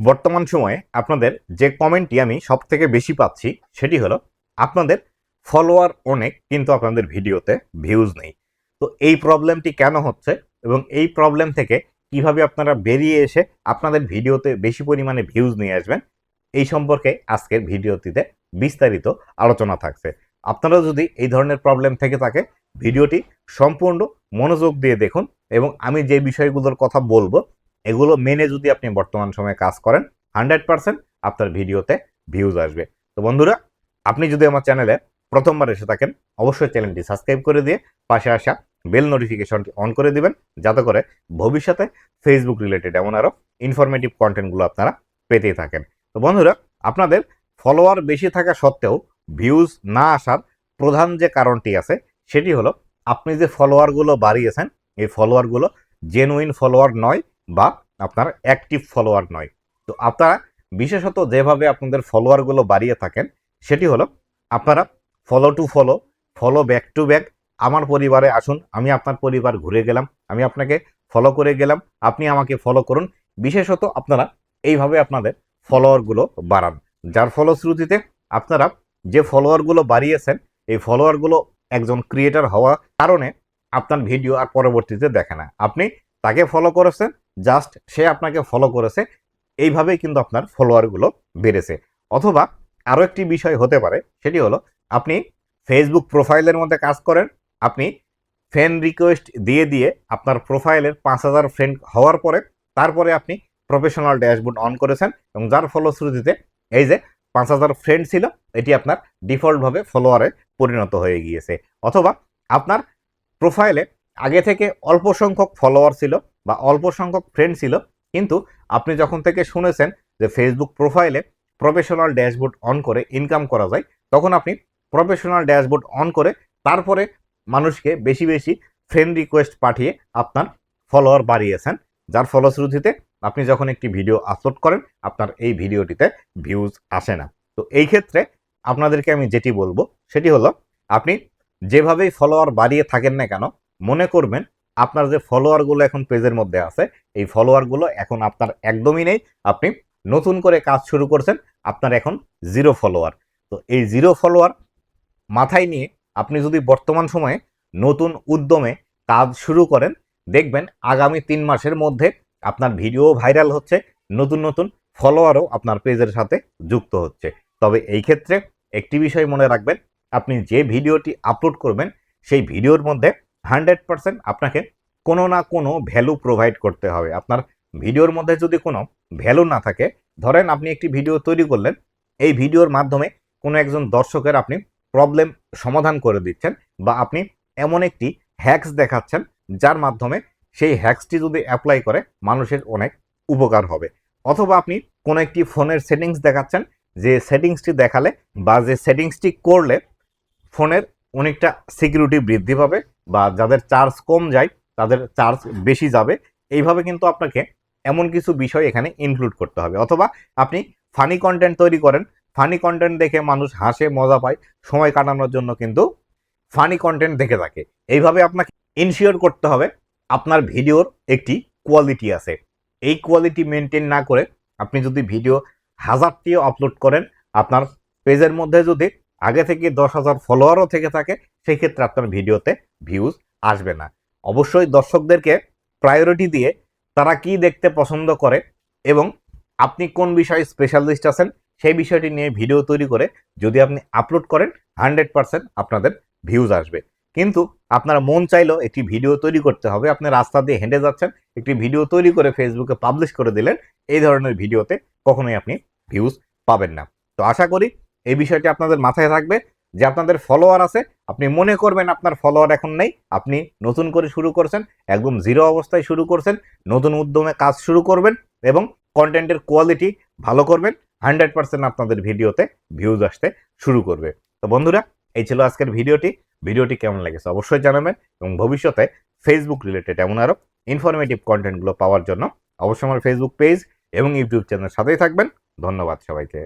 বর্তমান সময়ে আপনাদের যে কমেন্টটি আমি সবথেকে বেশি পাচ্ছি সেটি হলো আপনাদের ফলোয়ার অনেক কিন্তু আপনাদের ভিডিওতে ভিউজ নেই। তো এই প্রবলেমটি কেন হচ্ছে এবং এই প্রবলেম থেকে কিভাবে আপনারা বেরিয়ে এসে আপনাদের ভিডিওতে বেশি পরিমাণে ভিউজ নিয়ে আসবেন এই সম্পর্কে আজকের ভিডিওটিতে বিস্তারিত আলোচনা থাকছে। আপনারা যদি এই ধরনের প্রবলেম থেকে থাকে ভিডিওটি সম্পূর্ণ মনোযোগ দিয়ে দেখুন এবং আমি যে বিষয়গুলোর কথা বলবো এগুলো মেনে যদি আপনি বর্তমান সময়ে কাজ করেন 100% আপনার ভিডিওতে ভিউজ আসবে। তো বন্ধুরা, আপনি যদি আমার চ্যানেলে প্রথমবার এসে থাকেন অবশ্যই চ্যানেলটি সাবস্ক্রাইব করে দিয়ে পাশে আসা বেল নোটিফিকেশনটি অন করে দিবেন, যাতে করে ভবিষ্যতে ফেসবুক রিলেটেড এমন আরও ইনফরমেটিভ কন্টেন্টগুলো আপনারা পেতেই থাকেন। তো বন্ধুরা, আপনাদের ফলোয়ার বেশি থাকা সত্ত্বেও ভিউজ না আসার প্রধান যে কারণটি আছে সেটি হলো আপনি যে ফলোয়ারগুলো বাড়িয়েছেন এই ফলোয়ারগুলো জেনুইন ফলোয়ার নয় বা আপনার অ্যাক্টিভ ফলোয়ার নয়। তো আপনারা বিশেষত যেভাবে আপনাদের ফলোয়ারগুলো বাড়িয়ে থাকেন সেটি হলো আপনারা follow to follow, follow back to back, আমার পরিবারে আসুন, আমি আপনার পরিবার ঘুরে গেলাম, আমি আপনাকে ফলো করে গেলাম, আপনি আমাকে ফলো করুন। বিশেষত আপনারা এইভাবে আপনাদের ফলোয়ারগুলো বাড়ান, যার ফলশ্রুতিতে আপনারা যে ফলোয়ারগুলো বাড়িয়েছেন এই ফলোয়ারগুলো একজন ক্রিয়েটর হওয়া কারণে আপনার ভিডিও আর পরবর্তীতে দেখে না। আপনি তাকে ফলো করেছেন, জাস্ট সে আপনাকে ফলো করেছে, এইভাবেই কিন্তু আপনার ফলোয়ারগুলো বেড়েছে। অথবা আরও একটি বিষয় হতে পারে, সেটি হলো আপনি ফেসবুক প্রোফাইলের মধ্যে কাজ করেন, আপনি ফ্রেন্ড রিকোয়েস্ট দিয়ে দিয়ে আপনার প্রোফাইলের 5,000 ফ্রেন্ড হওয়ার পরে তারপরে আপনি প্রফেশনাল ড্যাশবোর্ড অন করেছেন এবং যার ফলশ্রুতিতে এই যে 5,000 ফ্রেন্ড ছিল এটি আপনার ডিফল্টভাবে ফলোয়ারে পরিণত হয়ে গিয়েছে। অথবা আপনার প্রোফাইলে আগে থেকে অল্প সংখ্যক ফলোয়ার ছিল বা অল্প সংখ্যক ফ্রেন্ড ছিল, কিন্তু আপনি যখন থেকে শুনেছেন যে ফেসবুক প্রোফাইলে প্রফেশনাল ড্যাশবোর্ড অন করে ইনকাম করা যায়, তখন আপনি প্রফেশনাল ড্যাশবোর্ড অন করে তারপরে মানুষকে বেশি বেশি ফ্রেন্ড রিকোয়েস্ট পাঠিয়ে আপনার ফলোয়ার বাড়িয়েছেন, যার ফলশ্রুতিতে আপনি যখন একটি ভিডিও আপলোড করেন আপনার এই ভিডিওটিতে ভিউজ আসে না। তো এই ক্ষেত্রে আপনাদেরকে আমি যেটি বলবো সেটি হলো আপনি যেভাবেই ফলোয়ার বাড়িয়ে থাকেন না কেন মনে করবেন আপনার যে ফলোয়ারগুলো এখন পেজের মধ্যে আছে এই ফলোয়ারগুলো এখন আপনার একদমই নেই, আপনি নতুন করে কাজ শুরু করছেন, আপনার এখন 0 ফলোয়ার। তো এই 0 ফলোয়ার মাথায় নিয়ে আপনি যদি বর্তমান সময়ে নতুন উদ্যমে কাজ শুরু করেন দেখবেন আগামী 3 মাসের মধ্যে আপনার ভিডিও ভাইরাল হচ্ছে, নতুন নতুন ফলোয়ারও আপনার পেজের সাথে যুক্ত হচ্ছে। তবে এই ক্ষেত্রে একটি বিষয় মনে রাখবেন, আপনি যে ভিডিওটি আপলোড করবেন সেই ভিডিওর মধ্যে 100% আপনাকে কোনো না কোনো ভ্যালু প্রোভাইড করতে হবে। আপনার ভিডিওর মধ্যে যদি কোনো ভ্যালু না থাকে, ধরেন আপনি একটি ভিডিও তৈরি করলেন, এই ভিডিওর মাধ্যমে কোনো একজন দর্শকের আপনি প্রবলেম সমাধান করে দিচ্ছেন বা আপনি এমন একটি হ্যাক্স দেখাচ্ছেন যার মাধ্যমে সেই হ্যাক্সটি যদি অ্যাপ্লাই করে মানুষের অনেক উপকার হবে। অথবা আপনি কোনো একটি ফোনের সেটিংস দেখাচ্ছেন, যে সেটিংসটি দেখালে বা যে সেটিংসটি করলে ফোনের অনেকটা সিকিউরিটি বৃদ্ধি পাবে বা যাদের চার্জ কম যায় তাদের চার্জ বেশি যাবে। এইভাবে কিন্তু আপনাকে এমন কিছু বিষয় এখানে ইনক্লুড করতে হবে। অথবা আপনি ফানি কন্টেন্ট তৈরি করেন, ফানি কন্টেন্ট দেখে মানুষ হাসে, মজা পায়, সময় কাটানোর জন্য কিন্তু ফানি কন্টেন্ট দেখে থাকে। এইভাবে আপনাকে ইনশিওর করতে হবে আপনার ভিডিওর একটি কোয়ালিটি আছে। এই কোয়ালিটি মেনটেন না করে আপনি যদি ভিডিও হাজারটিও আপলোড করেন, আপনার পেজের মধ্যে যদি আগে থেকে 10,000 ফলোয়ারও থেকে থাকে সেই ক্ষেত্রে আপনার ভিডিওতে ভিউজ আসবে না। অবশ্যই দর্শকদেরকে প্রায়োরিটি দিয়ে তারা কি দেখতে পছন্দ করে এবং আপনি কোন বিষয়ে স্পেশালিস্ট আছেন সেই বিষয়টি নিয়ে ভিডিও তৈরি করে যদি আপনি আপলোড করেন 100% আপনাদের ভিউজ আসবে। কিন্তু আপনার মন চাইলেও একটি ভিডিও তৈরি করতে হবে, আপনি রাস্তা দিয়ে হেঁটে যাচ্ছেন, একটি ভিডিও তৈরি করে ফেসবুকে পাবলিশ করে দিলেন, এই ধরনের ভিডিওতে কখনোই আপনি ভিউজ পাবেন না। তো আশা করি এই বিষয়টি আপনাদের মাথায় থাকবে যে আপনাদের ফলোয়ার আছে, আপনি মনে করবেন আপনার ফলোয়ার এখন নেই, আপনি নতুন করে শুরু করছেন, একদম 0 অবস্থায় শুরু করছেন, নতুন উদ্যমে কাজ শুরু করবেন এবং কন্টেন্টের কোয়ালিটি ভালো করবেন, 100% আপনাদের ভিডিওতে ভিউজ আসতে শুরু করবে। তো বন্ধুরা, এই ছিল আজকের ভিডিওটি কেমন লেগেছে অবশ্যই জানাবেন এবং ভবিষ্যতে ফেসবুক রিলেটেড এমন আরও ইনফরমেটিভ কন্টেন্টগুলো পাওয়ার জন্য অবশ্যই আমার ফেসবুক পেজ এবং ইউটিউব চ্যানেলের সাথেই থাকবেন। ধন্যবাদ সবাইকে।